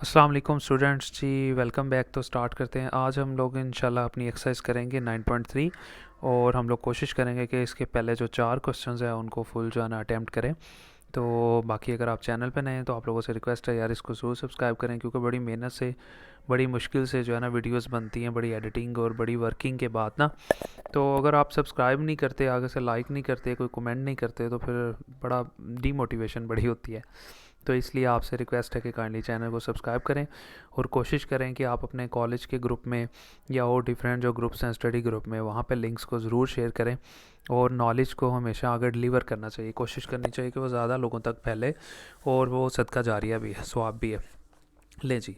अस्सलाम वालेकुम स्टूडेंट्स जी, welcome back. तो स्टार्ट करते हैं। आज हम लोग इंशाल्लाह अपनी एक्सरसाइज करेंगे 9.3 और हम लोग कोशिश करेंगे कि इसके पहले जो 4 क्वेश्चंस हैं उनको फुल जो है ना अटैम्प्ट करें। तो बाकी अगर आप चैनल पे नए हैं तो आप लोगों से रिक्वेस्ट है यार, इसको ज़रूर सब्सक्राइब करें, क्योंकि बड़ी मेहनत से बड़ी मुश्किल से जो है ना वीडियोस बनती हैं, बड़ी एडिटिंग और बड़ी वर्किंग के बाद ना। तो अगर आप सब्सक्राइब नहीं करते, आगे से लाइक नहीं करते, कोई कमेंट नहीं करते, तो फिर बड़ा डीमोटिवेशन बड़ी होती है। तो इसलिए आपसे रिक्वेस्ट है कि काइंडली चैनल को सब्सक्राइब करें और कोशिश करें कि आप अपने कॉलेज के ग्रुप में या और डिफरेंट जो ग्रुप्स हैं स्टडी ग्रुप में, वहाँ पे लिंक्स को ज़रूर शेयर करें। और नॉलेज को हमेशा आगे डिलीवर करना चाहिए, कोशिश करनी चाहिए कि वो ज़्यादा लोगों तक फैले और वो सदका जारिया भी है, स्वाब भी है। ले जी।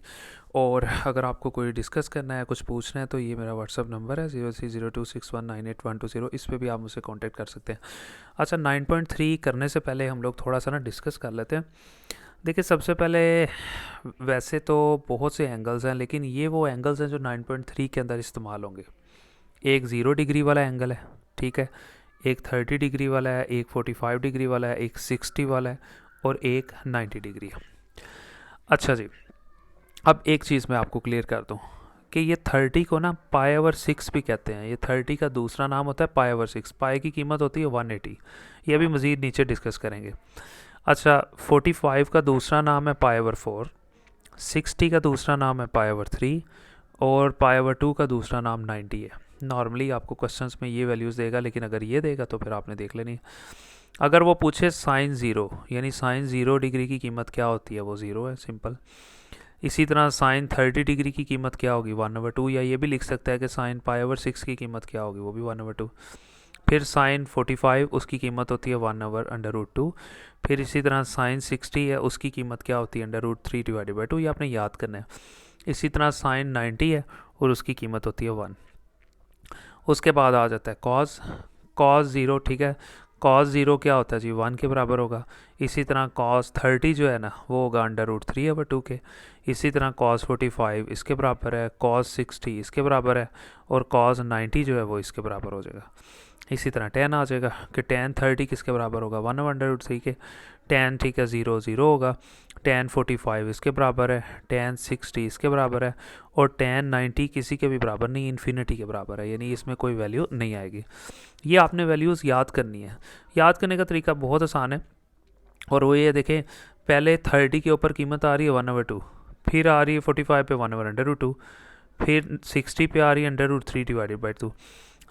और अगर आपको कोई डिस्कस करना है, कुछ पूछना है, तो ये मेरा व्हाट्सअप नंबर है 030261981120। इस पर भी आप मुझसे कांटेक्ट कर सकते हैं। अच्छा, 9.3 करने से पहले हम लोग थोड़ा सा ना डिस्कस कर लेते हैं। देखिए, सबसे पहले वैसे तो बहुत से एंगल्स हैं, लेकिन ये वो एंगल्स हैं जो 9.3 के अंदर इस्तेमाल होंगे। एक 0 डिग्री वाला एंगल है, ठीक है, एक 30 डिग्री वाला है, एक 45 डिग्री वाला है, एक 60 वाला है और एक 90 डिग्री है। अच्छा जी, अब एक चीज़ मैं आपको क्लियर कर दूँ कि ये 30 को ना पाई/6 भी कहते हैं। ये 30 का दूसरा नाम होता है पाई/6। पाई की कीमत होती है 180। ये अभी मज़ीद नीचे डिस्कस करेंगे। अच्छा, 45 का दूसरा नाम है पाई/4, 60 का दूसरा नाम है पाई/3 और पाई/2 का दूसरा नाम 90 है। नॉर्मली आपको क्वेश्चंस में ये वैल्यूज़ देगा, लेकिन अगर ये देगा तो फिर आपने देख लेनी है। अगर वो पूछे साइन ज़ीरो, यानी साइन 0 डिग्री की कीमत क्या होती है, वो ज़ीरो है, सिंपल। इसी तरह साइन 30 डिग्री की कीमत क्या होगी, 1/2। या ये भी लिख सकता है कि साइन पाई/6 की कीमत क्या होगी, वो भी 1/2। फिर साइन 45 उसकी कीमत होती है 1/√2। फिर इसी तरह साइन 60 है, उसकी कीमत क्या होती है, √3/2। ये आपने याद करना है। इसी तरह साइन 90 है और उसकी कीमत होती है 1। उसके बाद आ जाता है कॉस। कॉस ज़ीरो, ठीक है। कॉस ज़ीरो क्या होता है जी, 1 के बराबर होगा। इसी तरह कॉस 30 जो है ना, वो होगा √3/2 के। इसी तरह कॉस 45 इसके बराबर है, कॉस 60 इसके बराबर है और कॉस 90 जो है वो इसके बराबर हो जाएगा। इसी तरह टेन आ जाएगा कि टेन 30 किसके बराबर होगा, 1/3 के। टेन, ठीक है, 0 होगा। टेन 45 इसके बराबर है, टेन 60 इसके बराबर है और टेन 90 किसी के भी बराबर नहीं, इन्फिनिटी के बराबर है, यानी इसमें कोई वैल्यू नहीं आएगी। ये आपने वैल्यूज़ याद करनी है। याद करने का तरीका बहुत आसान है और वो ये देखें, पहले 30 के ऊपर कीमत आ रही है 1/2, फिर आ रही है 45 पे 1/2, फिर 60 पे आ रही है √3/2।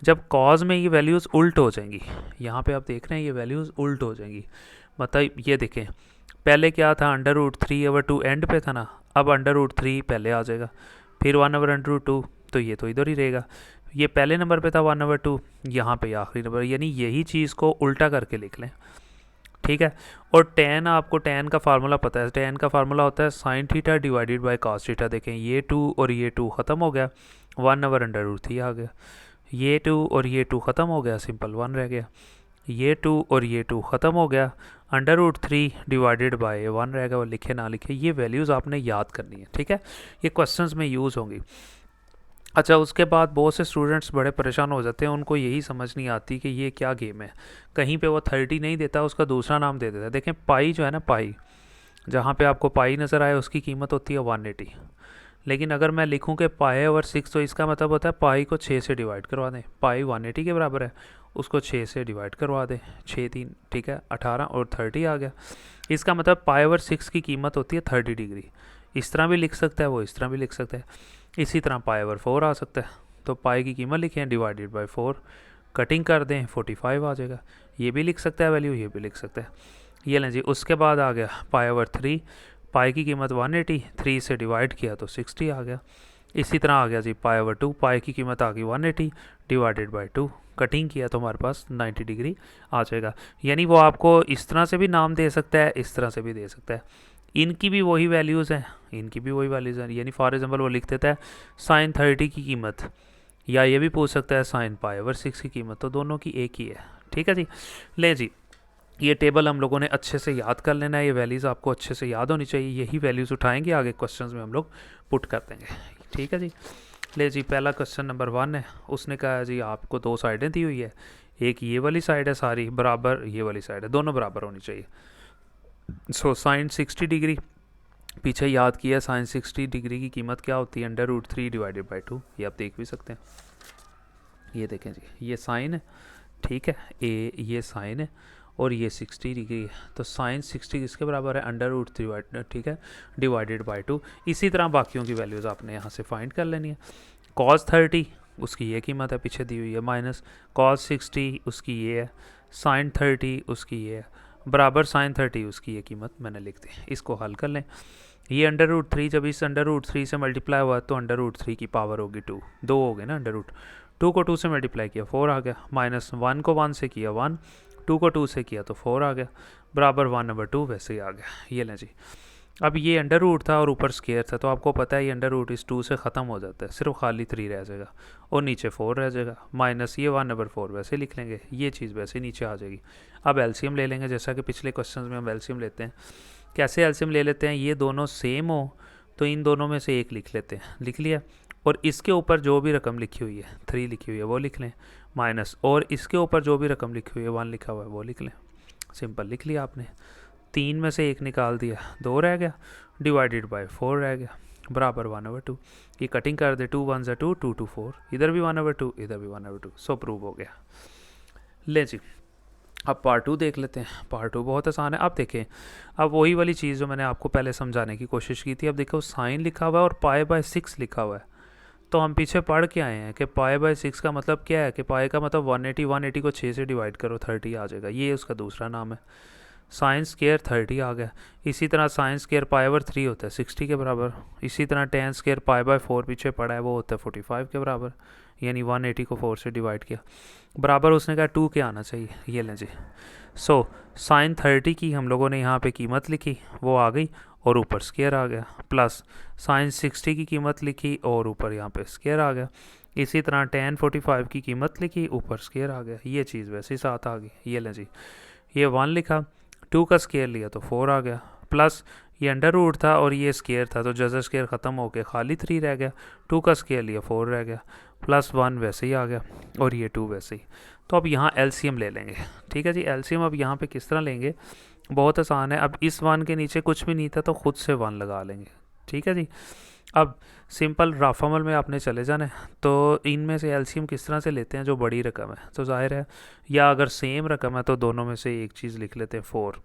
जब कॉज में ये वैल्यूज़ उल्ट हो जाएंगी, यहाँ पे आप देख रहे हैं ये वैल्यूज़ उल्ट हो जाएंगी। मतलब ये देखें, पहले क्या था, √3/2 एंड पे था ना, अब √3 पहले आ जाएगा, फिर 1/√2, तो ये तो इधर ही रहेगा। ये पहले नंबर पे था 1/2, यहाँ पे आखिरी नंबर, यानी यही चीज़ को उल्टा करके लिख लें, ठीक है। और टेन, आपको टेन का फार्मूला पता है। टेन का फार्मूला होता है sine theta divided by cos theta. देखें, ये 2 और ये 2 ख़त्म हो गया, 1/√3 आ गया। ये 2 और ये 2 ख़त्म हो गया, सिंपल 1 रह गया। ये 2 और ये 2 ख़त्म हो गया, √3 डिवाइडेड बाय 1 रह गया। वो लिखे ना लिखे, ये वैल्यूज़ आपने याद करनी है, ठीक है। ये क्वेश्चंस में यूज़ होंगी। अच्छा, उसके बाद बहुत से स्टूडेंट्स बड़े परेशान हो जाते हैं, उनको यही समझ नहीं आती कि ये क्या गेम है। कहीं पे वो 30 नहीं देता, उसका दूसरा नाम दे देता है। देखें, पाई जो है ना, पाई, जहाँ पे आपको पाई नज़र आए उसकी कीमत होती है 180। लेकिन अगर मैं लिखूं कि पाई/6, तो इसका मतलब होता है पाई को 6 से डिवाइड करवा दें। पाई 180 के बराबर है, उसको 6 से डिवाइड करवा दें। 6 3, ठीक है, 18 और 30 आ गया। इसका मतलब पाई/6 की कीमत होती है 30 डिग्री। इस तरह भी लिख सकता है वो, इस तरह भी लिख सकता है। इसी तरह पाई/4 आ सकता है। तो पाई की कीमत लिखें डिवाइडेड बाई 4, कटिंग कर दें, 45 आ जाएगा। ये भी लिख सकता है वैल्यू, ये भी लिख सकता है। ये लें जी। उसके बाद आ गया पाई/3। पाई की कीमत 180, 3 से डिवाइड किया तो 60 आ गया। इसी तरह आ गया जी पाई/2। पाई की कीमत आ गई 180 डिवाइडेड बाई 2, कटिंग किया तो हमारे पास 90 डिग्री आ जाएगा। यानी वो आपको इस तरह से भी नाम दे सकता है, इस तरह से भी दे सकता है। इनकी भी वही वैल्यूज़ हैं, इनकी भी वही वैल्यूज़ हैं। यानी फॉर एग्जांपल वो लिख देता है साइन 30 की कीमत, या ये भी पूछ सकता है साइन पाई/6 की कीमत, तो दोनों की एक ही है, ठीक है जी। ले जी, ये टेबल हम लोगों ने अच्छे से याद कर लेना है। ये वैल्यूज़ आपको अच्छे से याद होनी चाहिए। यही वैल्यूज़ उठाएंगे आगे क्वेश्चंस में हम लोग पुट कर देंगे, ठीक है जी। ले जी, पहला क्वेश्चन नंबर 1 है। उसने कहा है जी आपको 2 साइडें दी हुई है, एक ये वाली साइड है सारी बराबर, ये वाली साइड है, दोनों बराबर होनी चाहिए। सो साइन 60 डिग्री पीछे याद किया साइन 60 डिग्री की कीमत क्या होती है, √3 डिवाइडेड बाई 2। ये आप देख भी सकते हैं, ये देखें जी, ये साइन है, ठीक है, ये साइन है और ये 60 डिग्री है। तो साइन 60 किसके बराबर है, √3, ठीक है, डिवाइडेड बाई 2। इसी तरह बाकियों की वैल्यूज़ आपने यहाँ से फाइंड कर लेनी है। cos 30 उसकी ये कीमत है, पीछे दी हुई है, माइनस cos 60 उसकी ये है, साइन 30 उसकी ये है, बराबर साइन 30 उसकी ये कीमत मैंने लिख दी। इसको हल कर लें। ये √3 जब इस √3 से मल्टीप्लाई हुआ तो √3 की पावर होगी 2, दो हो गए ना, √2 को 2 से मल्टीप्लाई किया 4 आ गया, माइनस 1 को 1 से किया 1, 2 को 2 से किया तो 4 आ गया, बराबर 1/2 वैसे ही आ गया। ये लें जी, अब ये अंडर था और ऊपर स्केयर था, तो आपको पता है ये अंडर इस 2 से ख़त्म हो जाता है, सिर्फ खाली 3 रह जाएगा और नीचे 4 रह जाएगा, माइनस ये 1/4 वैसे लिख लेंगे, ये चीज़ वैसे नीचे आ जाएगी। अब एलसीएम ले लेंगे, जैसा कि पिछले क्वेश्चन में हम एलसीएम लेते हैं। कैसे एलसीएम ले लेते हैं, ये दोनों सेम हो तो इन दोनों में से एक लिख लेते हैं, लिख लिया, और इसके ऊपर जो भी रकम लिखी हुई है 3 लिखी हुई है वो लिख लें, माइनस, और इसके ऊपर जो भी रकम लिखी हुई है 1 लिखा हुआ है वो लिख लें। सिंपल लिख लिया आपने, 3 में से 1 निकाल दिया, 2 रह गया, डिवाइडेड बाय 4 रह गया, बराबर 1/2। ये कटिंग कर दे, 2 1 2, 2 2 4, इधर भी 1/2 इधर भी 1/2, सो प्रूव हो गया। ले जी, अब पार्ट 2 देख लेते हैं। पार्ट 2 बहुत आसान है। अब देखें, अब वही वाली चीज़ जो मैंने आपको पहले समझाने की कोशिश की थी, अब देखो साइन लिखा हुआ है और π/6 लिखा हुआ है। तो हम पीछे पढ़ के आए हैं कि π/6 का मतलब क्या है, कि पाई का मतलब 180 को 6 से डिवाइड करो 30 आ जाएगा, ये उसका दूसरा नाम है। साइन स्केयर 30 आ गया। इसी तरह साइन स्केयर π/3 होता है 60 के बराबर। इसी तरह टेन स्केयर π/4 पीछे पड़ा है, वो होता है 45 के बराबर, यानी 180 को 4 से डिवाइड किया, बराबर उसने कहा 2 के आना चाहिए। ये लें जी, सो साइन 30 की हम लोगों ने यहाँ पे कीमत लिखी, वो आ गई और ऊपर स्केयर आ गया, प्लस साइन 60 की कीमत लिखी और ऊपर यहाँ पे स्केयर आ गया। इसी तरह टेन 45 की कीमत लिखी, ऊपर स्केयर आ गया, ये चीज़ वैसे ही साथ आ गई। ये लें जी, ये 1 लिखा, 2 का स्केयर लिया तो 4 आ गया, प्लस ये अंडर था और ये स्केयर था, तो जैसे स्केयर ख़त्म हो गया खाली 3 रह गया, 2 का स्केयर लिया 4 रह गया, प्लस 1 वैसे ही आ गया और ये 2 वैसे ही। तो अब यहाँ एलसीएम ले लेंगे, ठीक है जी। एलसीएम अब यहाँ पे किस तरह लेंगे, बहुत आसान है। अब इस 1 के नीचे कुछ भी नहीं था तो खुद से 1 लगा लेंगे, ठीक है जी। अब सिंपल रफ अमल में आपने चले जाना है, तो इनमें से एलसीएम किस तरह से लेते हैं, जो बड़ी रकम है तो जाहिर है, या अगर सेम रकम है तो दोनों में से एक चीज़ लिख लेते हैं 4,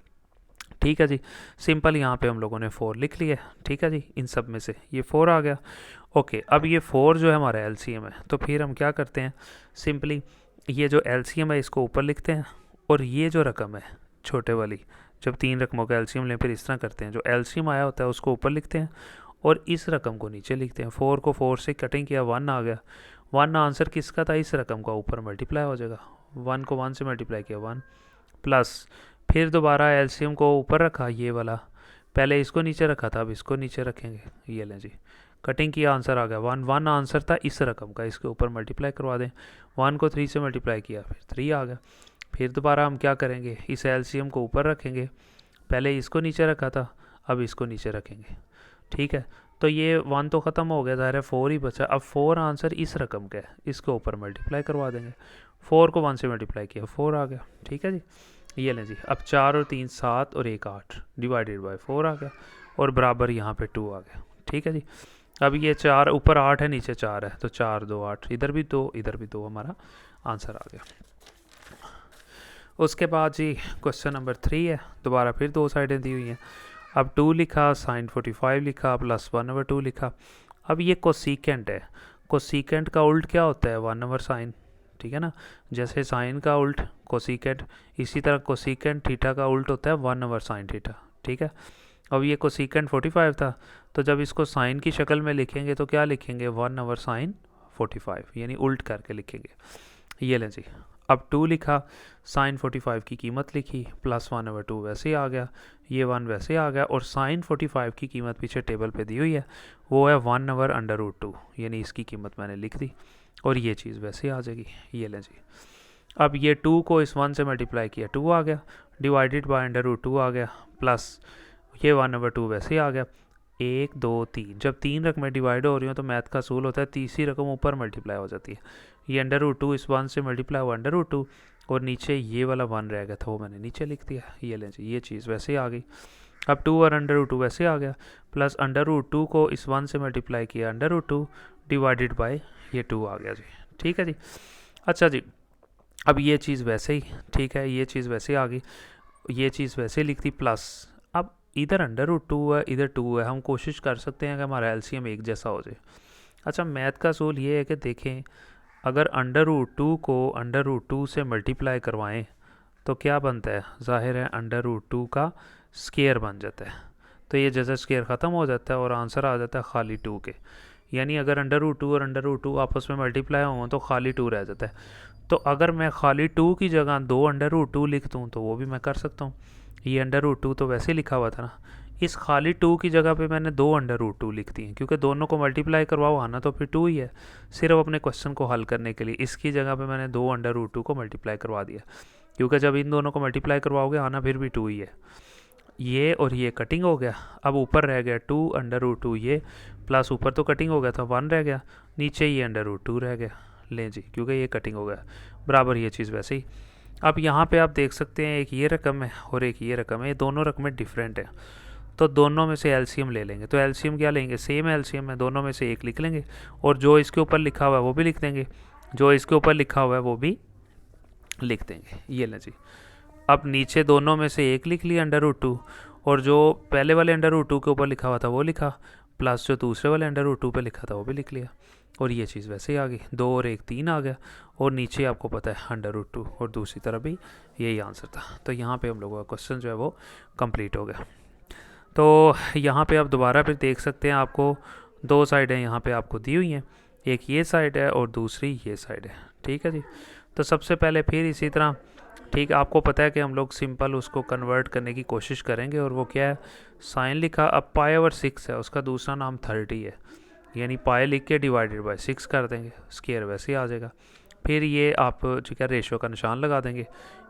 ठीक है जी। सिंपल यहाँ पे हम लोगों ने 4 लिख लिया, ठीक है जी। इन सब में से ये 4 आ गया। ओके, अब ये 4 जो है हमारा एलसीएम है, तो फिर हम क्या करते हैं, सिंपली ये जो एलसीएम है इसको ऊपर लिखते हैं, और ये जो रकम है छोटे वाली, जब 3 रकमों का एलसीएम लें फिर इस तरह करते हैं, जो एलसीएम आया होता है उसको ऊपर लिखते हैं और इस रकम को नीचे लिखते हैं। 4 को 4 से कटिंग किया, 1 आ गया, 1 आंसर किसका था, इस रकम का, ऊपर मल्टीप्लाई हो जाएगा, 1 को 1 से मल्टीप्लाई किया 1, प्लस फिर दोबारा एलसीएम को ऊपर रखा, ये वाला, पहले इसको नीचे रखा था अब इसको नीचे रखेंगे। ये लें जी, कटिंग किया, आंसर आ गया 1, 1 आंसर था इस रकम का, इसके ऊपर मल्टीप्लाई करवा दें, 1 को 3 से मल्टीप्लाई किया फिर 3 आ गया। फिर दोबारा हम क्या करेंगे, इस एलसीएम को ऊपर रखेंगे, पहले इसको नीचे रखा था अब इसको नीचे रखेंगे, ठीक है। तो ये 1 तो ख़त्म हो गया, ज़ाहिर है 4 ही बचा। अब 4 आंसर इस रकम का है, इसको ऊपर मल्टीप्लाई करवा देंगे, 4 को 1 से मल्टीप्लाई किया 4 आ गया, ठीक है जी। ये लें जी, अब 4 और 3 7 और 1 8 डिवाइडेड बाय 4 आ गया, और बराबर यहाँ पे 2 आ गया, ठीक है जी। अब ये 4 ऊपर 8 है नीचे 4 है, तो 4 2 8, इधर भी 2 इधर भी 2, हमारा आंसर आ गया। उसके बाद जी क्वेश्चन नंबर 3 है, दोबारा फिर 2 साइडें दी हुई हैं। अब 2 लिखा, साइन 45 लिखा, प्लस 1/2 लिखा। अब ये कोसीकेंट है, कोसीकेंट का उल्ट क्या होता है, 1/sin, ठीक है ना। जैसे साइन का उल्ट कोसीकेंट, इसी तरह कोसीकेंट थीटा का उल्ट होता है 1/sin थीटा, ठीक है। अब ये कोसीकेंट 45 था, तो जब इसको साइन की शक्ल में लिखेंगे तो क्या लिखेंगे, 1/sin 45, यानी उल्ट करके लिखेंगे। ये लें जी, अब 2 लिखा, साइन 45 की कीमत लिखी, प्लस 1/2 वैसे ही आ गया, ये 1 वैसे ही आ गया, और साइन 45 की कीमत पीछे टेबल पे दी हुई है, वो है 1/√2, यानी इसकी कीमत मैंने लिख दी, और ये चीज़ वैसे ही आ जाएगी। ये लें जी, अब ये 2 को इस 1 से मल्टीप्लाई किया 2 आ गया, डिवाइडेड बाय √2 आ गया, प्लस ये 1/2 वैसे ही आ गया। 1 2 3, जब 3 रकमें डिवाइड हो रही हो तो मैथ का असूल होता है तीसरी रकम ऊपर मल्टीप्लाई हो जाती है। ये √2 इस 1 से मल्टीप्लाई हुआ √2, और नीचे ये वाला 1 रह गया था वो मैंने नीचे लिख दिया। ये लें जी, ये चीज़ वैसे ही आ गई। अब 2 और अंडर रूट 2 वैसे आ गया, प्लस अंडर रूट 2 को इस 1 से मल्टीप्लाई किया, अंडर रूट 2 डिवाइडेड बाय ये 2 आ गया जी। ठीक है जी। अच्छा जी, अब ये चीज़ वैसे ही, ठीक है, ये चीज़ वैसे आ गई, ये चीज़ वैसे लिख दी प्लस। अब इधर अंडर रूट 2 है, इधर 2 है, हम कोशिश कर सकते हैं कि हमारा एलसीएम एक जैसा हो जाए। अच्छा, मैथ का असूल ये है कि देखें, अगर अंडर रूट 2 को अंडर रूट 2 से मल्टीप्लाई करवाएं तो क्या बनता है, जाहिर है अंडर रूट 2 का स्केयर बन जाता है। तो ये जैसे स्केयर ख़त्म हो जाता है और आंसर आ जाता है खाली 2 के। यानी अगर अंडर रूट 2 और अंडर रूट 2 आपस में मल्टीप्लाई हों तो खाली 2 रह जाता है। तो अगर मैं खाली 2 की जगह 2 अंडर रूट 2 लिख दूँ तो वो भी मैं कर सकता हूँ। ये अंडर रूट 2 तो वैसे ही लिखा हुआ था ना, इस खाली 2 की जगह पे मैंने 2 अंडर रूट 2 लिख दी है, क्योंकि दोनों को मल्टीप्लाई करवाओ आना तो फिर 2 ही है। सिर्फ अपने क्वेश्चन को हल करने के लिए इसकी जगह पे मैंने 2 अंडर रूट 2 को मल्टीप्लाई करवा दिया, क्योंकि जब इन दोनों को मल्टीप्लाई करवाओगे आना फिर भी 2 ही है। ये और ये कटिंग हो गया, अब ऊपर रह गया 2 अंडर रूट 2 ये, प्लस ऊपर तो कटिंग हो गया था 1 रह गया, नीचे ये अंडर रूट 2 रह गया। लें जी, क्योंकि ये कटिंग हो गया बराबर, ये चीज़ वैसे ही। अब यहाँ पे आप देख सकते हैं एक ये रकम है और एक ये रकम है, ये दोनों रकमें डिफरेंट हैं, तो दोनों में से एलसीएम ले लेंगे। तो एलसीएम क्या लेंगे, सेम एलसीएम है, दोनों में से एक लिख लेंगे और जो इसके ऊपर लिखा हुआ है वो भी लिख देंगे, जो इसके ऊपर लिखा हुआ है वो भी लिख देंगे। ये लें जी, अब नीचे दोनों में से एक लिख लिया अंडर रूट 2, और जो पहले वाले अंडर रूट 2 के ऊपर लिखा हुआ था वो लिखा, प्लस जो दूसरे वाले अंडर रूट 2 पे लिखा था वो भी लिख लिया, और ये चीज़ वैसे ही आ गई, 2 और 1 3 आ गया, और नीचे आपको पता है अंडर रूट 2 और दूसरी तरफ भी यही आंसर था। तो यहाँ पे हम लोगों का क्वेश्चन जो है वो कंप्लीट हो गया। तो यहाँ पे आप दोबारा फिर देख सकते हैं, आपको 2 साइडें यहाँ पे आपको दी हुई हैं, एक ये साइड है और दूसरी ये साइड है। ठीक है जी। तो सबसे पहले फिर इसी तरह, ठीक, आपको पता है कि हम लोग सिंपल उसको कन्वर्ट करने की कोशिश करेंगे, और वो क्या है, साइन लिखा, अब पाई ओवर 6 है, उसका दूसरा नाम 30 है, यानी पाई लिख के डिवाइडेड बाय 6 कर देंगे, स्केयर वैसे ही आ जाएगा। फिर ये आप ठीक है रेशो का निशान लगा देंगे,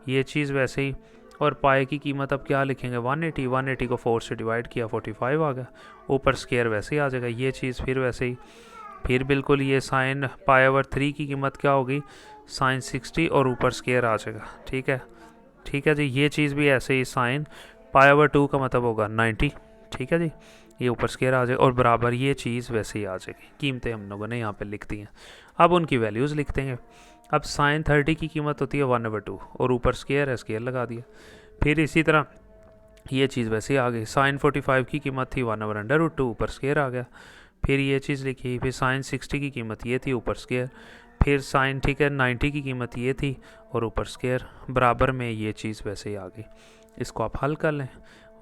ये चीज़ वैसे ही। और पाई की कीमत अब क्या लिखेंगे, 180, 180 को 4 से डिवाइड किया 45 आ गया, ऊपर स्केयर वैसे ही आ जाएगा, ये चीज़ फिर वैसे ही। फिर बिल्कुल ये साइन पाई ओवर 3 की कीमत क्या होगी, साइन 60 और ऊपर स्केयर आ जाएगा। ठीक है, ठीक है जी। ये चीज़ भी ऐसे ही, साइन पाई ओवर 2 का मतलब होगा 90। ठीक है जी, ये ऊपर स्केयर आ जाएगा और बराबर ये चीज़ वैसे ही आ जाएगी। कीमतें हम लोगों ने यहाँ पे लिख दी हैं, अब उनकी वैल्यूज़ लिख देंगे। अब साइन 30 की कीमत होती है 1/2 और ऊपर स्केयर है, स्केयर लगा दिया। फिर इसी तरह ये चीज़ वैसे ही आ गई, साइन 45 की कीमत थी 1/√2, ऊपर स्केयर आ गया। फिर ये चीज़ लिखी, फिर साइन 60 की कीमत ये थी, ऊपर स्केयर। फिर साइन ठीक है 90 की कीमत ये थी और ऊपर स्केयर, बराबर में ये चीज़ वैसे ही आ गई। इसको आप हल कर लें,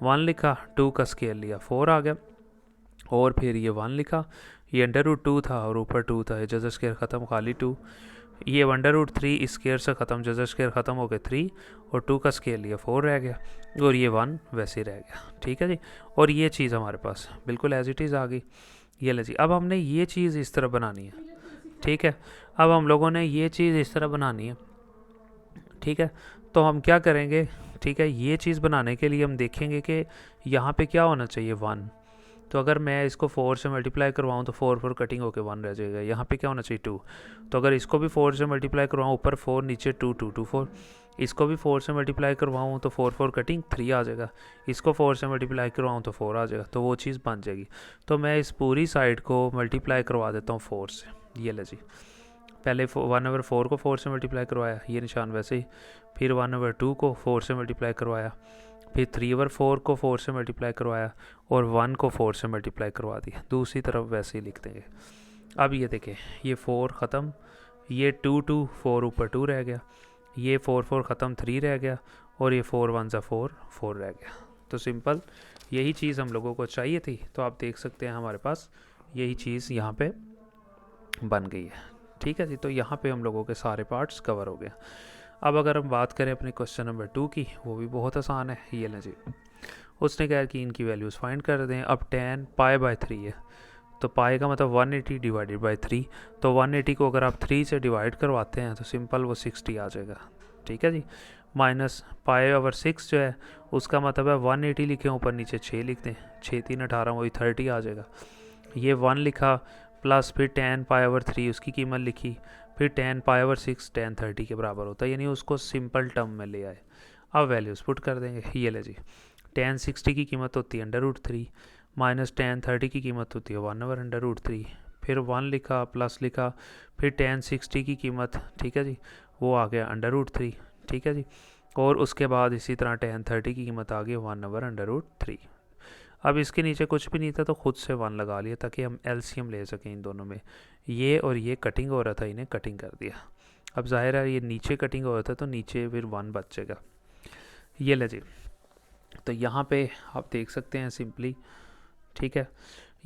1 लिखा, 2 का स्केयर लिया, 4 आ गया, और फिर ये 1 लिखा, ये अंडर रूट 2 था और ऊपर 2 था, ये जजर स्केयर ख़त्म, खाली 2, ये अंडर रूट 3 इस स्केयर से ख़त्म, जजर स्केयर ख़त्म हो गए 3, और 2 का स्केयर लिया 4 रह गया, और ये 1 वैसे रह गया। ठीक है जी, और ये चीज़ हमारे पास बिल्कुल एज इट इज़ आ गई। ये ले जी, अब हमने ये चीज़ इस तरह बनानी है। ठीक है, अब हम लोगों ने ये चीज़ इस तरह बनानी है। ठीक है, तो हम क्या करेंगे, ठीक है, ये चीज़ बनाने के लिए हम देखेंगे कि यहाँ पे क्या होना चाहिए, 1। तो अगर मैं इसको 4 से मल्टीप्लाई करवाऊँ तो 4 4 कटिंग होकर 1 रह जाएगा, यहाँ पे क्या होना चाहिए 2। तो अगर इसको भी 4 से मल्टीप्लाई करवाऊँ, ऊपर 4 नीचे 2 2 2 4, इसको भी 4 से मल्टीप्लाई करवाऊँ तो 4 4 कटिंग 3 आ जाएगा, इसको 4 से मल्टीप्लाई करवाऊँ तो 4 आ जाएगा, तो वो चीज़ बन जाएगी। तो मैं इस पूरी साइड को मल्टीप्लाई करवा देता हूँ 4 से। ये ले जी, पहले 1/4 को 4 से मल्टीप्लाई करवाया, ये निशान वैसे ही। फिर 1/2 को 4 से मल्टीप्लाई करवाया, फिर 3/4 को 4 से मल्टीप्लाई करवाया, और 1 को 4 से मल्टीप्लाई करवा दिया। दूसरी तरफ वैसे ही लिख देंगे। अब ये देखें, ये 4 ख़त्म, ये 2 2 4 ऊपर 2 रह गया, ये 4 4 ख़त्म 3 रह गया, और ये 4 1 4 4 रह गया। तो सिंपल यही चीज़ हम लोगों को चाहिए थी। तो आप देख सकते हैं हमारे पास यही चीज़ यहाँ पे बन गई है। ठीक है जी, तो यहाँ पे हम लोगों के सारे पार्ट्स कवर हो गए। अब अगर हम बात करें अपने क्वेश्चन नंबर 2 की, वो भी बहुत आसान है। ये लें जी, उसने कहा कि इनकी वैल्यूज़ फाइंड कर दें। अब 10 पाई/3 है, तो पाई का मतलब 180 डिवाइडेड बाई 3, तो 180 को अगर आप 3 से डिवाइड करवाते हैं तो सिंपल वो 60 आ जाएगा। ठीक है जी, माइनस पाई/6 जो है उसका मतलब है 180 लिखें, ऊपर नीचे 6 लिख दें, 6 3 18, वही 30 आ जाएगा। ये 1 लिखा, प्लस फिर 10 पाई/3 उसकी कीमत लिखी, फिर 10 पाई/6 10 30 के बराबर होता है, यानी उसको सिंपल टर्म में ले आए। अब वैल्यूज़ पुट कर देंगे। ये ले जी, tan 60 की कीमत होती है √3 माइनस tan 30 की कीमत होती है 1/√3, फिर 1 लिखा प्लस लिखा, फिर tan 60 की कीमत, ठीक है जी, वो आ गया √3, ठीक है जी, और उसके बाद इसी तरह tan 30 की कीमत आ गई 1/√3। अब इसके नीचे कुछ भी नहीं था तो खुद से 1 लगा लिया ताकि हम एलसीएम ले सकें इन दोनों में। ये और ये कटिंग हो रहा था, इन्हें कटिंग कर दिया। अब जाहिर है ये नीचे कटिंग हो रहा था तो नीचे फिर 1 बचेगा। ये ले जी, तो यहाँ पे आप देख सकते हैं सिंपली, ठीक है।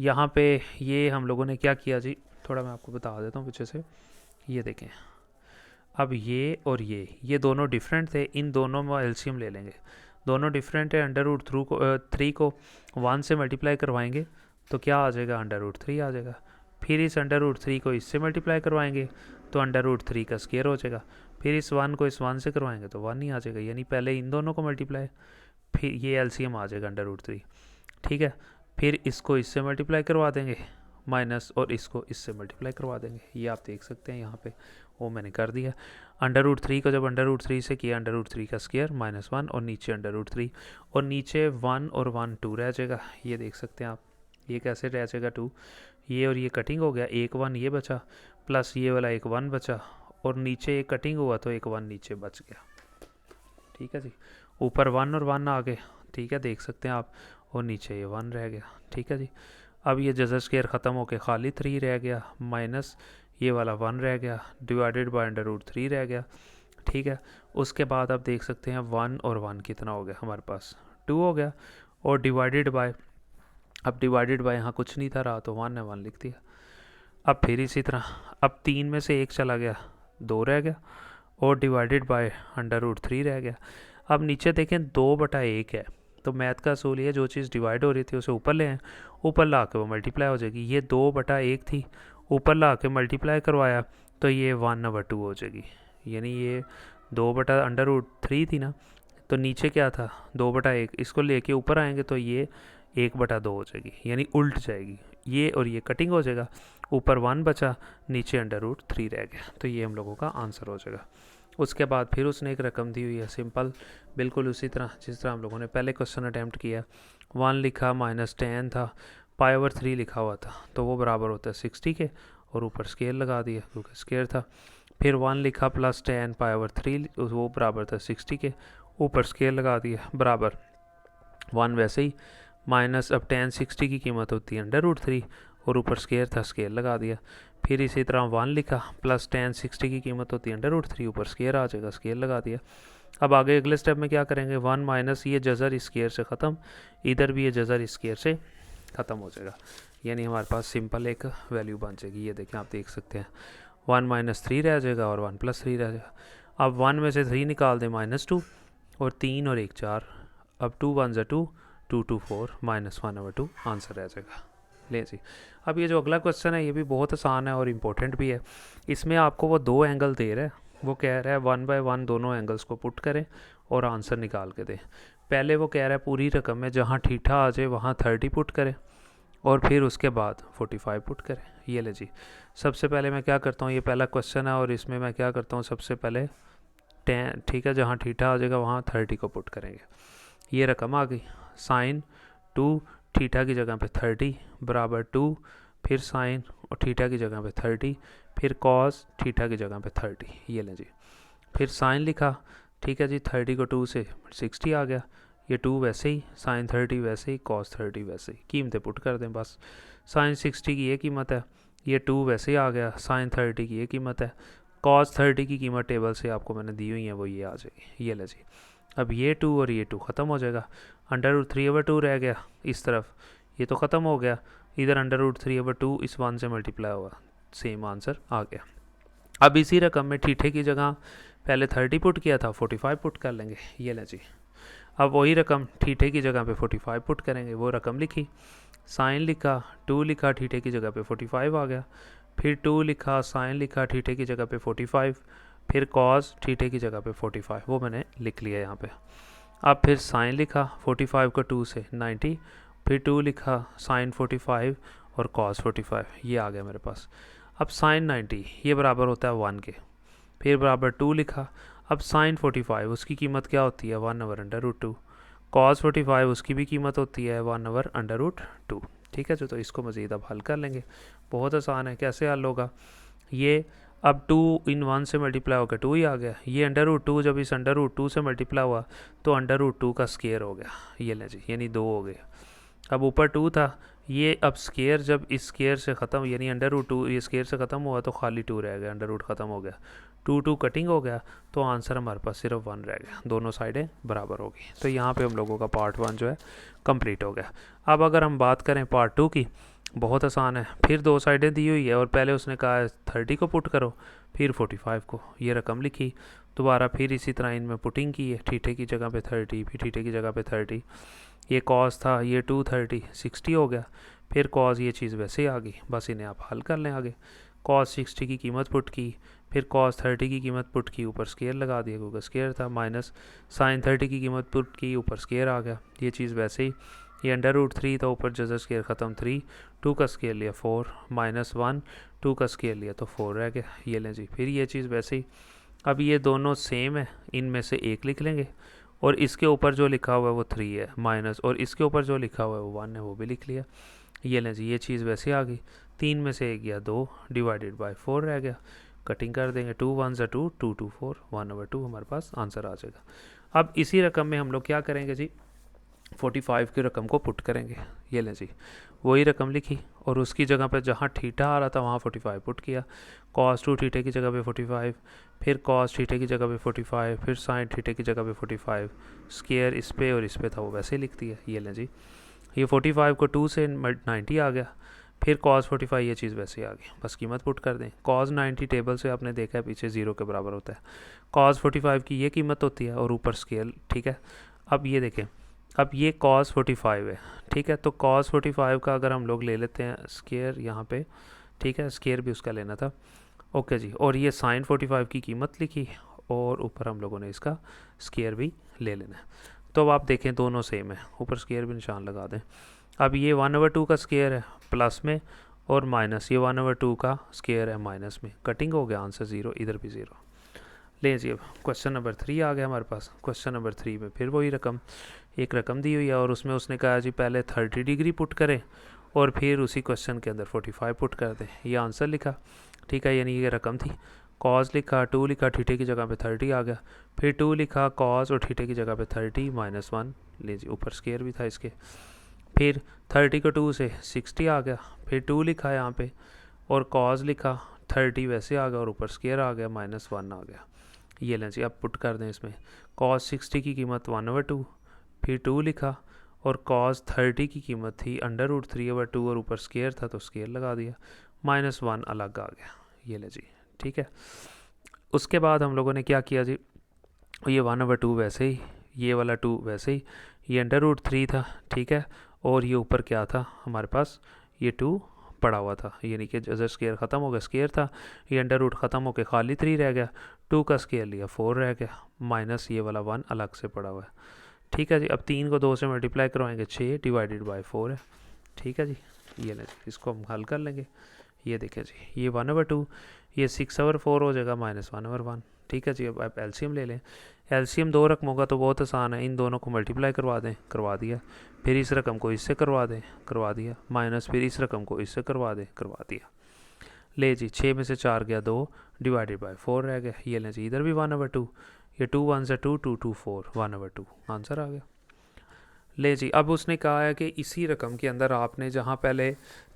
यहाँ पे ये हम लोगों ने क्या किया जी, थोड़ा मैं आपको बता देता हूँ पीछे से। ये देखें, अब ये और ये दोनों डिफरेंट थे, इन दोनों में एलसीएम ले लेंगे। दोनों डिफरेंट है, √3 को 1 से मल्टीप्लाई करवाएंगे तो क्या आ जाएगा, √3 आ जाएगा। फिर इस √3 को इससे मल्टीप्लाई करवाएंगे तो √3 का स्क्वायर हो जाएगा। फिर इस 1 को इस 1 से करवाएंगे तो 1 ही आ जाएगा, यानी पहले इन दोनों को मल्टीप्लाई, फिर ये एलसीएम आ जाएगा √3, ठीक है। फिर इसको इससे मल्टीप्लाई करवा देंगे माइनस, और इसको इससे मल्टीप्लाई करवा देंगे। ये आप देख सकते हैं यहाँ पे, वो मैंने कर दिया। √3 को जब √3 से किया, √3 का स्क्वायर -1 और नीचे √3, और नीचे 1 और 1 2 रह जाएगा। ये देख सकते हैं आप, ये कैसे रह जाएगा 2, ये और ये कटिंग हो गया, एक 1 ये बचा, प्लस ये वाला एक 1 बचा, और नीचे एक कटिंग हुआ तो एक 1 नीचे बच गया, ठीक है जी। ऊपर 1 और 1 आ गए, ठीक है, देख सकते हैं आप, और नीचे ये 1 रह गया, ठीक है जी। अब ये जजर स्क्वायर ख़त्म होकर खाली 3 रह गया, माइनस ये वाला 1 रह गया, डिवाइडेड बाय √3 रह गया, ठीक है। उसके बाद आप देख सकते हैं 1 और 1 कितना हो गया हमारे पास, 2 हो गया, और डिवाइडेड बाय, अब डिवाइडेड बाय यहाँ कुछ नहीं था रहा तो 1 है 1 लिख दिया। अब फिर इसी तरह, अब 3 में से 1 चला गया, 2 रह गया, और डिवाइडेड बाय √3 रह गया। अब नीचे देखें 2/1 है, तो मैथ का असूल ये, जो चीज़ डिवाइड हो रही थी उसे ऊपर ले आए, ऊपर ला के वो मल्टीप्लाई हो जाएगी। ये 2/1 थी, ऊपर ला के मल्टीप्लाई करवाया तो ये 1/2 हो जाएगी, यानी ये 2/√3 थी ना, तो नीचे क्या था 2/1, इसको लेके ऊपर आएंगे तो ये 1/2 हो जाएगी, यानी उल्ट जाएगी। ये और ये कटिंग हो जाएगा, ऊपर 1 बचा, नीचे √3 रह गया, तो ये हम लोगों का आंसर हो जाएगा। उसके बाद फिर उसने एक रकम दी हुई है सिंपल, बिल्कुल उसी तरह जिस तरह हम लोगों ने पहले क्वेश्चन अटैम्प्ट किया। 1 लिखा, -10 था, π/3 लिखा हुआ था, तो वो बराबर होता है 60 के, और ऊपर स्केल लगा दिया क्योंकि स्केयर था। फिर 1 लिखा प्लस 10 π/3, वो बराबर था 60 के, ऊपर स्केल लगा दिया, बराबर 1 वैसे ही, माइनस, अब tan 60 की कीमत होती है √3, और ऊपर स्केयर था, स्केल लगा दिया। फिर इसी तरह 1 लिखा, प्लस tan 60 की कीमत होती है √3, ऊपर स्केयर आ जाएगा, स्केल लगा दिया। अब आगे अगले स्टेप में क्या करेंगे, 1 माइनस ये जज़र इस स्केयर से ख़त्म, इधर भी ये जज़र इस स्केयर से ख़त्म हो जाएगा, यानी हमारे पास सिंपल एक वैल्यू बन जाएगी। ये देखें, आप देख सकते हैं 1 - 3 रह जाएगा और 1 + 3 रह जाएगा। अब 1 में से 3 निकाल दें, -2, और 3 और 1 4, अब 2 1 ज़ा 2, 2 2 4, -1/2 आंसर रह जाएगा। ले जी, अब ये जो अगला क्वेश्चन है ये भी बहुत आसान है और इम्पोर्टेंट भी है। इसमें आपको वो 2 एंगल दे रहा है, वो कह रहा है 1/1 दोनों एंगल्स को पुट करें और आंसर निकाल के दें। पहले वो कह रहा है पूरी रकम में जहाँ ठीठा आ जाए वहाँ 30 पुट करें, और फिर उसके बाद 45 पुट करें। ये ले जी, सबसे पहले मैं क्या करता हूँ, ये पहला क्वेश्चन है और इसमें मैं क्या करता हूँ, सबसे पहले 10, ठीक है, जहाँ ठीठा आ जाएगा वहाँ 30 को पुट करेंगे। ये रकम आ गई, साइन 2 थीटा की जगह पे 30 बराबर 2, फिर साइन और थीटा की जगह पे 30, फिर कॉस थीटा की जगह पे 30। ये लें जी, फिर साइन लिखा, ठीक है जी, 30 को 2 से 60 आ गया, ये 2 वैसे ही, साइन 30 वैसे ही, कॉस 30 वैसे ही, कीमतें पुट कर दें बस। साइन 60 की ये कीमत है, ये 2 वैसे ही आ गया, साइन 30 की ये कीमत है, कॉस 30 की कीमत टेबल से आपको मैंने दी हुई है वो ये आ जाएगी। ये ले जी, अब ये 2 और ये 2 ख़त्म हो जाएगा, √3/2 रह गया इस तरफ, ये तो ख़त्म हो गया, इधर √3/2 इस 1 से मल्टीप्लाई हुआ, सेम आंसर आ गया। अब इसी रकम में ठीठे की जगह पहले 30 पुट किया था, 45 पुट कर लेंगे। ये लें जी, अब वही रकम ठीठे की जगह पे 45 पुट करेंगे, वो रकम लिखी, साइन लिखा, 2 लिखा, ठीठे की जगह पे 45 आ गया, फिर 2 लिखा, साइन लिखा, ठीठे की जगह पे 45, फिर कॉस ठीठे की जगह पे 45, वो मैंने लिख लिया यहाँ पे। अब फिर साइन लिखा, 45 को 2 से 90, फिर 2 लिखा, साइन 45 और कॉस 45, ये आ गया मेरे पास। अब साइन 90 ये बराबर होता है 1 के, फिर बराबर 2 लिखा, अब साइन 45 उसकी कीमत क्या होती है 1/√2, कॉस 45 उसकी भी कीमत होती है 1/√2। ठीक है जो, तो इसको मज़ीद अब हल कर लेंगे। बहुत आसान है। कैसे हल होगा? ये अब 2 इन 1 से मल्टीप्लाई होकर 2 ही आ गया। ये √2 जब इस √2 से मल्टीप्लाई हुआ तो √2 का स्केयर हो गया। ये लें जी, यानी 2 हो गया। अब ऊपर 2 था, ये अब स्केयर जब इस स्केयर से ख़त्म, यानी √2 ये स्केयर से ख़त्म हुआ तो खाली 2 रह गया, √2 ख़त्म हो गया, 2 कटिंग हो गया, तो आंसर हमारे पास सिर्फ 1 रह गया। दोनों साइडें बराबर हो गई। तो यहाँ पे हम लोगों का पार्ट 1 जो है कंप्लीट हो गया। अब अगर हम बात करें पार्ट 2 की, बहुत आसान है। फिर 2 साइडें दी हुई है और पहले उसने कहा है 30 को पुट करो, फिर 45 को, ये रकम लिखी। दोबारा फिर इसी तरह इनमें पुटिंग की है, थीटे की जगह पे 30, फिर थीटे की जगह पे 30। ये कॉस था, ये 230 60 हो गया। फिर कॉस ये चीज़ वैसे ही आ गई, बस इन्हें आप हल कर लें आगे। कॉस 60 की कीमत पुट की, फिर कॉस 30 की कीमत पुट की, ऊपर स्केयर लगा दिया क्योंकि स्केयर था, माइनस साइन 30 की कीमत पुट की, ऊपर स्केयर आ गया। ये चीज़ वैसे ही, ये √3 था, ऊपर जजर स्केयर ख़त्म 3, 2 का स्केयर लिया 4, -1, 2 का स्केयर लिया तो 4 रह गया। ये लें जी, फिर ये चीज़ वैसे ही। अब ये दोनों सेम है, इनमें से एक लिख लेंगे और इसके ऊपर जो लिखा हुआ है वो 3 है माइनस, और इसके ऊपर जो लिखा हुआ है वो 1 है, वो भी लिख लिया। ये लें जी, ये चीज़ वैसे आ गई। 3 में से 1 गया 2, डिवाइडेड बाय 4 रह गया। कटिंग कर देंगे, 2 1 2, 2 2 4, 1/2 हमारे पास आंसर आ जाएगा। अब इसी रकम में हम लोग क्या करेंगे जी, 45 की रकम को पुट करेंगे। ये लें जी, वही रकम लिखी और उसकी जगह पे जहाँ थीटा आ रहा था वहाँ 45 पुट किया। कॉस 2 थीटे की जगह पे 45, फिर कॉस थीटे की जगह पे 45, फिर साइन थीटे की जगह पे 45, स्केयर इस पे और इस पे था वो वैसे ही लिख दिया। ये लें जी, ये 45 को 2 से 90 आ गया, फिर कॉस 45 ये चीज़ वैसे आ गई, बस कीमत पुट कर दें। कॉस 90 टेबल से आपने देखा है पीछे 0 के बराबर होता है। कॉस 45 की ये कीमत होती है और ऊपर स्केल। ठीक है, अब ये देखें, अब ये कॉस 45 है। ठीक है, तो कॉस 45 का अगर हम लोग ले लेते हैं स्केयर यहाँ पे, ठीक है, स्केयर भी उसका लेना था। ओके जी, और ये साइन 45 की कीमत लिखी और ऊपर हम लोगों ने इसका स्केयर भी ले लेना है। तो अब आप देखें दोनों सेम है, ऊपर स्केयर भी निशान लगा दें। अब ये 1/2 का स्केयर है प्लस में और माइनस, ये 1/2 का स्केयर है माइनस में। कटिंग हो गया, आंसर 0, इधर भी 0। ले जी, अब क्वेश्चन नंबर 3 आ गया हमारे पास। क्वेश्चन नंबर 3 में फिर वही रकम, एक रकम दी हुई है और उसमें उसने कहा जी पहले 30 डिग्री पुट करें और फिर उसी क्वेश्चन के अंदर 45 पुट कर दें। ये आंसर लिखा। ठीक है, यानी ये रकम थी। कॉस लिखा, 2 लिखा, थीटे की जगह पे 30 आ गया, फिर 2 लिखा कॉस और थीटे की जगह पे 30 -1। ले जी, ऊपर स्केयर भी था इसके। फिर 30 को 2 से 60 आ गया, फिर 2 लिखा यहाँ पे और कॉस लिखा, 30 वैसे आ गया और ऊपर स्केयर आ गया, -1 आ गया। ये लें जी, अब पुट कर दें इसमें। कॉस 60 की कीमत 1/2, फिर 2 लिखा और कॉस 30 की कीमत थी √3/2 और ऊपर स्केयर था तो स्केयर लगा दिया, -1 अलग आ गया। ये ले जी, ठीक है। उसके बाद हम लोगों ने क्या किया जी, ये 1/2 वैसे ही, ये वाला 2 वैसे ही, ये √3 था। ठीक है, और ये ऊपर क्या था हमारे पास, ये 2 पड़ा हुआ था, यानी कि जैसे स्केयर ख़त्म हो गया, स्केयर था, ये अंडर रूट ख़त्म होकर खाली 3 रह गया, 2 का स्केयर लिया 4 रह गया, माइनस ये वाला 1 अलग से पड़ा हुआ है। ठीक है जी, अब 3 को 2 से मल्टीप्लाई करवाएंगे, 6 डिवाइडेड बाय 4 है। ठीक है जी, ये लें, इसको हम हल कर लेंगे। ये देखें जी, ये 1/2, ये 6/4 हो जाएगा, -1/1। ठीक है जी, अब आप एलसीएम ले लें। एलसीएम 2 रकमों का तो बहुत आसान है, इन दोनों को मल्टीप्लाई करवा दें, करवा दिया, फिर इस रकम को इससे करवा दें, करवा दिया, माइनस फिर इस रकम को इससे करवा दें, करवा दिया। ले जी, 6 में से 4 गया 2, डिवाइडेड बाय 4 रह गया। ये लें जी, इधर भी 1/2, ये 2 1 से 2 2 2 4, 1/2 आंसर आ गया। ले जी, अब उसने कहा है कि इसी रकम के अंदर आपने जहाँ पहले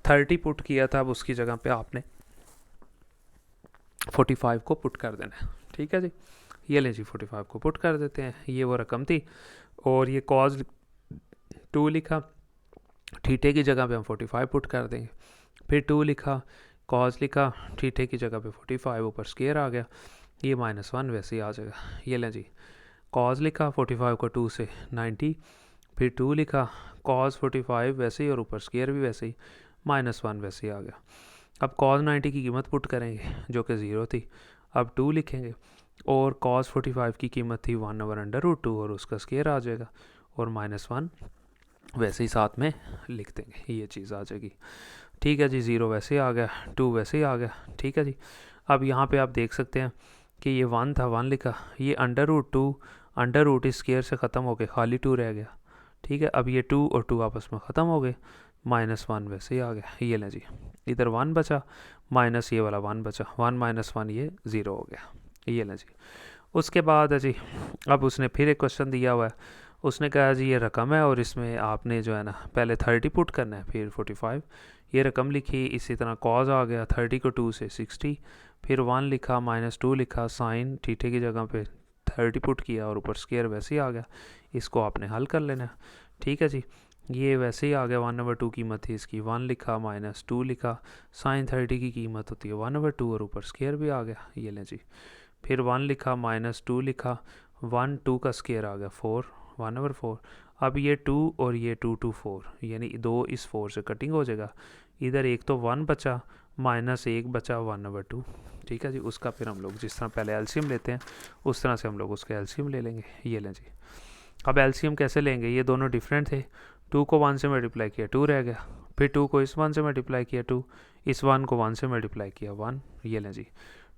30 पुट किया था, अब उसकी जगह पे आपने 45 को पुट कर देना है। ठीक है जी, ये ले जी, 45 को पुट कर देते हैं। ये वो रकम थी और ये कॉज 2 लिखा, थीटे की जगह पे हम 45 पुट कर देंगे, फिर 2 लिखा, कॉज लिखा, थीटे की जगह पे 45, ऊपर स्केयर आ गया, ये -1 वैसे ही आ जाएगा। ये लें जी, कॉज लिखा, 45 को 2 से 90, फिर 2 लिखा, कॉज 45 वैसे ही और ऊपर स्केयर भी वैसे ही, -1 वैसे ही आ गया। अब कॉज 90 की कीमत पुट करेंगे जो कि 0 थी, अब 2 लिखेंगे और कॉज 45 की कीमत थी 1/√2 और उसका स्केयर आ जाएगा और -1 वैसे ही साथ में लिख देंगे, ये चीज़ आ जाएगी। ठीक है जी, 0 वैसे आ गया, 2 वैसे ही आ गया। ठीक है जी, अब यहाँ पे आप देख सकते हैं कि ये 1 था, 1 लिखा, ये √2 अंडर रूट इस स्केयर से ख़त्म होकर खाली 2 रह गया, ठीक है। अब ये 2 और 2 आपस में ख़त्म हो गए, -1 वैसे ही आ गया। ये लें जी, इधर 1 बचा, माइनस ये वाला 1 बचा, 1 - 1 ये 0 हो गया। ये लें जी। उसके बाद है जी, अब उसने फिर एक क्वेश्चन दिया हुआ है। उसने कहा जी ये रकम है और इसमें आपने जो है ना पहले 30 पुट करना है, फिर 45। ये रकम लिखी, इसी तरह कॉज आ गया 30 को 2 से 60, फिर 1 लिखा, -2 लिखा, साइन थीटे की जगह पे 30 पुट किया और ऊपर स्केयर वैसे ही आ गया। इसको आपने हल कर लेना है। ठीक है जी, ये वैसे ही आ गया। 1/2 कीमत थी इसकी, 1 लिखा, -2 लिखा, साइन 30 की कीमत होती है 1/2 और ऊपर स्केयर भी आ गया। ये लें जी, फिर 1 लिखा, -2 लिखा, 1 2 का स्केयर आ गया 4, 1/4। अब ये 2 और ये 2 2 4, यानी 2 इस 4 से कटिंग हो जाएगा। इधर एक तो 1 बचा, -1 बचा 1/2। ठीक है जी, उसका फिर हम लोग जिस तरह पहले एलसीएम लेते हैं उस तरह से हम लोग उसका एलसीएम ले लेंगे। ये लें जी, अब एलसीएम कैसे लेंगे, ये दोनों डिफरेंट थे। 2 को 1 से मल्टीप्लाई किया 2 रह गया, फिर 2 को इस 1 से मल्टीप्लाई किया 2, इस 1 को 1 से मल्टीप्लाई किया 1। ये लें जी,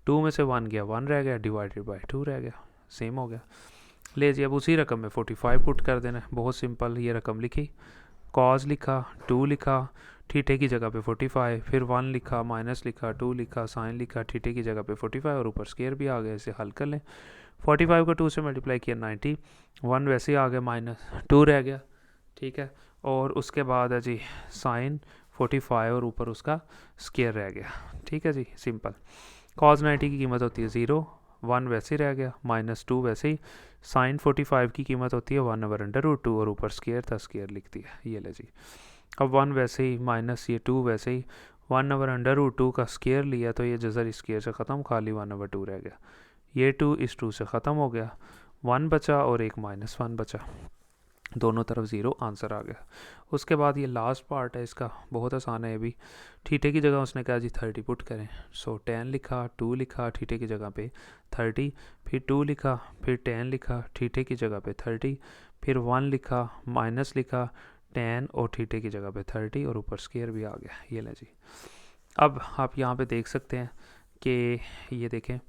2 में से 1 गया 1 रह गया, डिवाइडेड बाई 2 रह गया, सेम हो गया। ले जी, अब उसी रकम में 45 पुट कर देना है, बहुत सिंपल। ये रकम लिखी, कॉज लिखा, 2 लिखा, थीटे की जगह पे 45, फिर 1 लिखा, माइनस लिखा, 2 लिखा, साइन लिखा, थीटे की जगह पे 45 और ऊपर स्केयर भी आ गया। इसे हल कर लें। 45 को 2 से मल्टीप्लाई किया 90, 1 वैसे ही आ गया, -2 रह गया। ठीक है, और उसके बाद है जी साइन 45 और ऊपर उसका स्केयर रह गया। ठीक है जी, सिंपल। कॉज 90 की कीमत होती है 0, 1 वैसे ही रह गया, -2 वैसे ही, साइन 45 की कीमत होती है 1/√2 और ऊपर स्केयर था, स्केयर लिख दिया। ये ले जी, अब 1 वैसे ही, माइनस ये 2 वैसे ही, 1/√2 का स्केयर लिया तो ये जज़र स्केयर से ख़त्म, खाली 1/2 रह गया। ये 2 इस 2 से ख़त्म हो गया, 1 बचा और एक -1 बचा, दोनों तरफ 0, आंसर आ गया। उसके बाद ये लास्ट पार्ट है इसका, बहुत आसान है ये भी। थीटे की जगह उसने कहा जी 30 पुट करें, सो 10 लिखा, 2 लिखा, थीटे की जगह पे 30, फिर 2 लिखा, फिर 10 लिखा, थीटे की जगह पे 30, फिर 1 लिखा, माइनस लिखा, 10 और थीटे की जगह पे 30 और ऊपर स्केयर भी आ गया। ये ले जी, अब आप यहाँ पे देख सकते हैं कि ये देखें,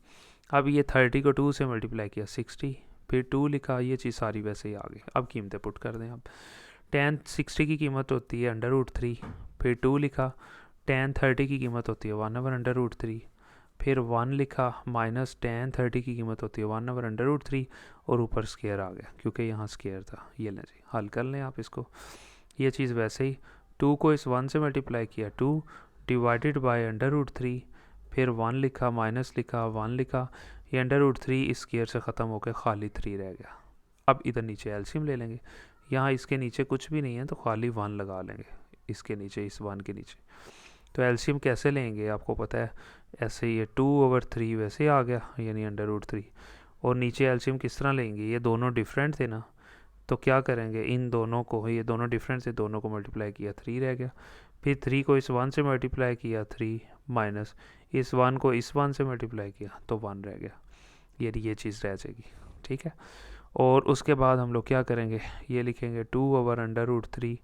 अब ये 30 को 2 से मल्टीप्लाई किया 60, फिर 2 लिखा, ये चीज़ सारी वैसे ही आ गई। अब कीमतें पुट कर दें। अब tan 60 की कीमत होती है √3, फिर 2 लिखा, tan 30 की कीमत होती है 1/√3, फिर 1 लिखा, माइनस tan 30 की कीमत होती है 1/√3 और ऊपर स्केयर आ गया क्योंकि यहाँ स्केयर था। ये लें जी, हल कर लें आप इसको। ये चीज़ वैसे ही, 2 को इस 1 से मल्टीप्लाई किया 2, डिवाइडेड बाय √3, फिर 1 लिखा, माइनस लिखा, 1 लिखा, ये √3 इस स्केयर से ख़त्म होकर खाली 3 रह गया। अब इधर नीचे एलसीएम ले लेंगे, यहाँ इसके नीचे कुछ भी नहीं है तो खाली 1 लगा लेंगे इसके नीचे, इस 1 के नीचे। तो एलसीएम कैसे लेंगे आपको पता है, ऐसे ये 2/3 वैसे आ गया, यानी √3, और नीचे एलसीएम किस तरह लेंगे, ये दोनों डिफरेंट थे ना, तो क्या करेंगे, इन दोनों को, ये दोनों डिफरेंट थे, दोनों को मल्टीप्लाई किया 3 रह गया, फिर 3 को इस 1 से मल्टीप्लाई किया 3, माइनस इस 1 को इस 1 से मल्टीप्लाई किया तो 1 रह गया, यानी ये चीज़ रह जाएगी। ठीक है, और उसके बाद हम लोग क्या करेंगे, ये लिखेंगे 2/√3,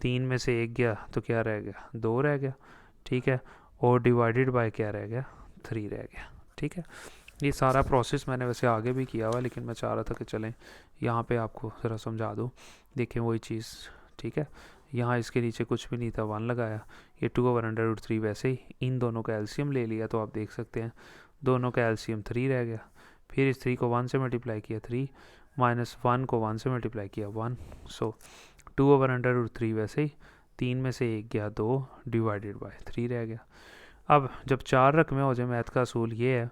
3 में से 1 गया तो क्या रह गया, 2 रह गया। ठीक है, और डिवाइडेड बाय क्या रह गया, 3 रह गया। ठीक है, ये सारा प्रोसेस मैंने वैसे आगे भी किया हुआ, लेकिन मैं चाह रहा था कि चलें यहाँ पे आपको ज़रा समझा दूँ। देखें वही चीज़, ठीक है, यहाँ इसके नीचे कुछ भी नहीं था, 1 लगाया, ये 2/√3 वैसे ही, इन दोनों का एलसीएम ले लिया तो आप देख सकते हैं दोनों का एलसीएम 3 रह गया, फिर इस 3 को 1 से मल्टीप्लाई किया 3, -1 को 1 से मल्टीप्लाई किया 1, सो 2/√3 वैसे ही, 3 में से 1 गया 2, डिवाइडेड बाय 3 रह गया। अब जब 4 रकमें हो जाए, मैथ का असूल ये है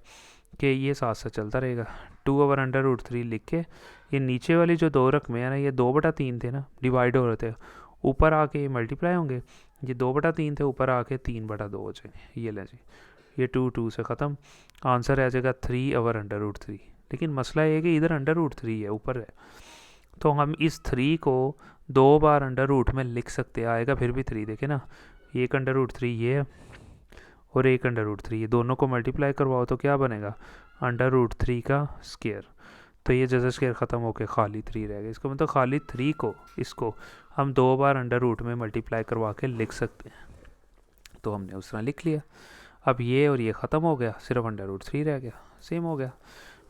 कि ये साथ साथ चलता रहेगा। 2/√3 लिख के ये नीचे वाली जो 2 रकमें हैं ना, ये 2/3 थे ना, डिवाइड हो रहे थे, ऊपर आके ये मल्टीप्लाई होंगे, ये 2/3 थे, ऊपर आके 3/2 हो जाएंगे। ये लें जी, ये 2 से ख़त्म, आंसर आ जाएगा 3/√3। लेकिन मसला ये है कि इधर √3 है, ऊपर है, तो हम इस 3 को 2 बार अंडर में लिख सकते हैं, आएगा फिर भी 3। देखें ना, एक √3 ये है और एक √3, ये दोनों को मल्टीप्लाई करवाओ तो क्या बनेगा, √3 का स्केयर, तो ये जैसे स्केयर ख़त्म होकर खाली 3 रह गया। इसका मतलब खाली 3 को, इसको हम 2 बार अंडर में मल्टीप्लाई करवा के लिख सकते हैं, तो हमने उस तरह लिख लिया। अब ये और ये ख़त्म हो गया, सिर्फ √3 रह गया, सेम हो गया।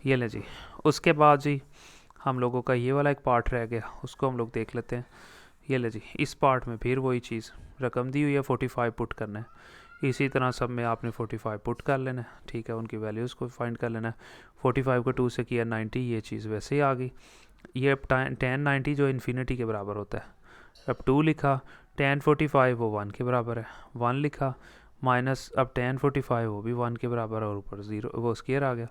ये ले जी, उसके बाद जी हम लोगों का ये वाला एक पार्ट रह गया, उसको हम लोग देख लेते हैं। ये ले जी, इस पार्ट में फिर वही चीज़, रकम दी हुई है 45 पुट करना है। इसी तरह सब में आपने 45 पुट कर लेना है, ठीक है, उनकी वैल्यूज़ को फाइंड कर लेना है। 45 को 2 से किया 90, ये चीज़ वैसे ही आ गई। ये अब tan 90 जो इन्फिनिटी के बराबर होता है, अब 2 लिखा, tan 45 वो 1 के बराबर है, 1 लिखा, माइनस अब tan 45 वो भी 1 के बराबर है, और ऊपर 0 वो स्केयर आ गया।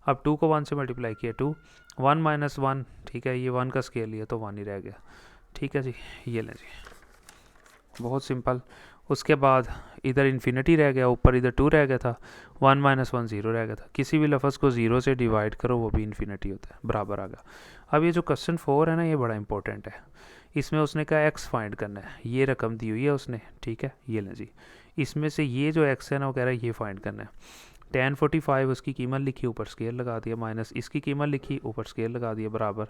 अब 2 को 1 से मल्टीप्लाई किया, 2 1 माइनस 1, ठीक है, ये 1 का स्केयर लिया तो 1 ही रह गया, ठीक है जी। ये लें जी, बहुत सिंपल। उसके बाद इधर इन्फिनिटी रह गया, ऊपर इधर 2 रह गया था, 1 माइनस 1 0 रह गया था। किसी भी लफ्ज़ को 0 से डिवाइड करो वो भी इन्फिनिटी होता है, बराबर आ गया। अब ये जो क्वेश्चन 4 है ना, ये बड़ा इंपॉर्टेंट है। इसमें उसने कहा x फाइंड करना है, ये रकम दी हुई है उसने, ठीक है। ये लें जी, इसमें से ये जो x है ना, वो कह रहा है ये फाइंड करना है। tan 45 उसकी कीमत लिखी, ऊपर स्केयर लगा दिया, माइनस इसकी कीमत लिखी, ऊपर स्केयर लगा दिया, बराबर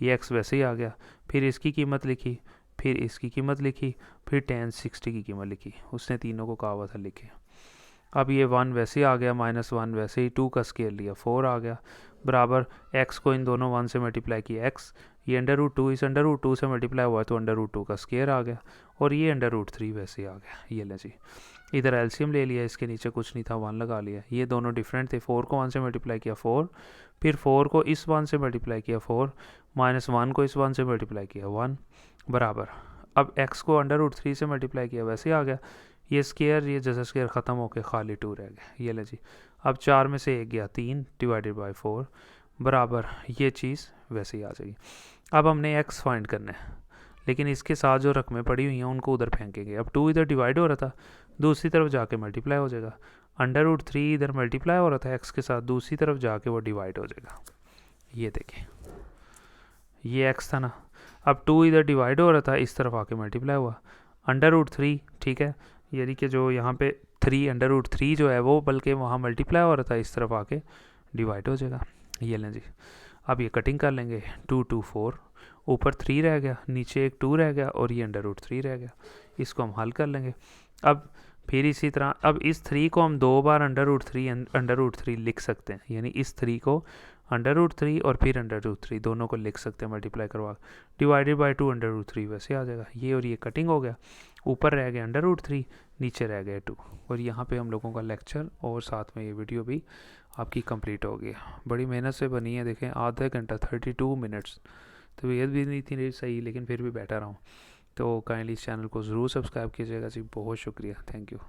ये x वैसे ही आ गया। फिर इसकी कीमत लिखी, फिर इसकी कीमत लिखी, फिर tan 60 की कीमत लिखी, उसने तीनों को कहा हुआ था लिखे। अब ये 1 वैसे ही आ गया, माइनस 1 वैसे ही, 2 का स्केयर लिया, 4 आ गया, बराबर x को इन दोनों 1 से मल्टीप्लाई किया, x ये √2, इस √2 से मल्टीप्लाई हुआ तो √2 का स्केयर आ गया, और ये √3 वैसे ही आ गया। ये ले जी, इधर एलसीएम ले लिया, इसके नीचे कुछ नहीं था, 1 लगा लिया। ये दोनों डिफरेंट थे, 4 को 1 से मल्टीप्लाई किया 4, फिर 4 को इस 1 से मल्टीप्लाई किया 4, माइनस 1 को इस 1 से मल्टीप्लाई किया 1, बराबर अब x को √3 से मल्टीप्लाई किया वैसे आ गया। ये स्केयर, ये जैसा स्केयर ख़त्म होकर खाली 2 रह गया। ये ले जी, अब 4 में से 1 गया 3 डिवाइडेड बाई 4, बराबर ये चीज़ वैसे ही आ जाएगी। अब हमने x फाइंड करना है, लेकिन इसके साथ जो रकमें पड़ी हुई हैं उनको उधर फेंकेंगे। अब 2 इधर डिवाइड हो रहा था, दूसरी तरफ जाके मल्टीप्लाई हो जाएगा। √3 इधर मल्टीप्लाई हो रहा था x के साथ, दूसरी तरफ जाके वो डिवाइड हो जाएगा। ये देखें, ये x था ना, अब 2 इधर डिवाइड हो रहा था, इस तरफ आके मल्टीप्लाई हुआ, √3, ठीक है, यानी कि जो यहाँ पे 3 √3 जो है वो बल्कि वहाँ मल्टीप्लाई हो रहा था, इस तरफ आके डिवाइड हो जाएगा। ये लें जी, अब ये कटिंग कर लेंगे, 2 2 4, ऊपर 3 रह गया, नीचे एक 2 रह गया, और ये √3 रह गया। इसको हम हल कर लेंगे। अब फिर इसी तरह, अब इस 3 को हम 2 बार √3 लिख सकते हैं, यानी इस 3 को √3 और फिर √3 दोनों को लिख सकते हैं मल्टीप्लाई करवा, डिवाइडेड बाई 2 √3 वैसे आ जाएगा। ये और ये कटिंग हो गया, ऊपर रह गया √3, नीचे रह गया 2, और यहाँ पे हम लोगों का लेक्चर और साथ में ये वीडियो भी आपकी कंप्लीट हो गई। बड़ी मेहनत से बनी है, देखें आधा घंटा 32 मिनट्स, तबीयत भी नहीं थी सही, लेकिन फिर भी बैठा रहा हूँ। तो काइंडली इस चैनल को ज़रूर सब्सक्राइब कीजिएगा जी। बहुत शुक्रिया, थैंक यू।